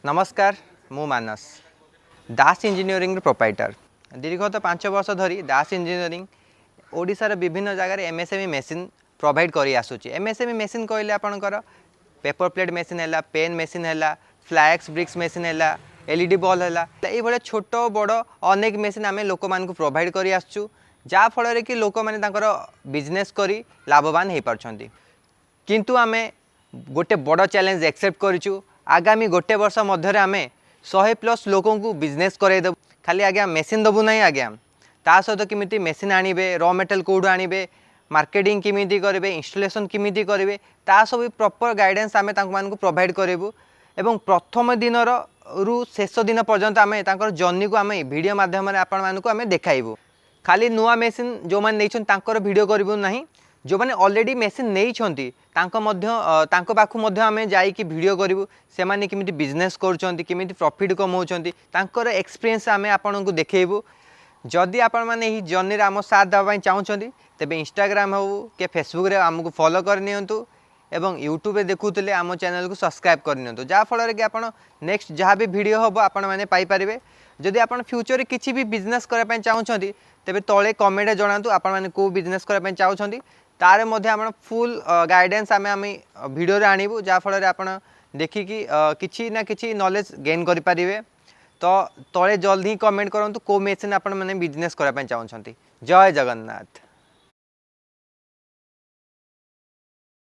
नमस्कार मु मानस दास engineering proprietor दीर्घत 5 वर्ष धरी दास इंजीनियरिंग ओडिशार विभिन्न जगह एमएसएमई मेसीन प्रोवाइड करी आसुची। एमएसएमई मेसीन कहले आपणकर पेपर प्लेट मेसीन है, पेन मेसीन है, फ्लैक्स ब्रिक्स मेसीन है, एलईडी बल्ब है, ये छोट बड़ अनेक मेसीन आम लोक मान प्रोवाइड करी आसुचु, जा फल कि लोक मैंने बिजनेस करी लाभवान हो पार्छंती। किंतु आमे गोटे बड़ चैलेंज एक्सेप्ट करूँ। आगामी गोटे वर्ष मध्य आम 100+ लोकों को बिजनेस करदेबू। खाली आज्ञा मेसीन दबू ना आज्ञा, ता सहित किमिति मेसीन आणवे, र मेटेरियल कौटू आणवे, मार्केटिंग किमिति करेंगे, इंस्टॉलेशन किमिति करेंगे, ता सब प्रॉपर गाइडेंस आम प्रोवाइड करेबू। एवं प्रथम दिन रु शेष दिन पर्यंत आम तांकर जर्नी को आम वीडियो माध्यम आपण मानक आम देखाइबू। खाली नुआ मेसीन जो मैंने नहीं वीडियो करूँ ना, जो मैंने ऑलरेडी मेसीन नहीं पाखु आम जाइकी वीडियो करूँ, से माने किमिति बिजनेस करुँच, किमिति प्रॉफिट कमाउछंती, तांकर एक्सपीरियंस आम आपन को देखेबू। जदि आपण माने ही जर्नी रे आम साथ देवा चाहूँगी तेबे इंस्टाग्राम हो के फेसबुक रे आमको फॉलो करनियंतु एवं यूट्यूब रे देखुतले आम चैनल को सब्सक्राइब करनियंतु, जा फल कि आपण नेक्स्ट जहाँ भी वीडियो हम आपण माने पाई परिबे। जदि आपण फ्यूचर रे किछि भी बिजनेस करबा चाहूँगी तेबे तळे कमेंट रे जणांतु आपण माने को बिजनेस करबा चाहूँगी, तारे मध्य आपण फुल गाइडेंस आम वीडियो रे आनिबु, जा फल आपण देखिकी किछि ना किछि नॉलेज गेन करि परिबे। तो तले जल्दी कमेंट करंतु को मेसिन आपण माने बिजनेस करबा चाहूँगी। जय जगन्नाथ।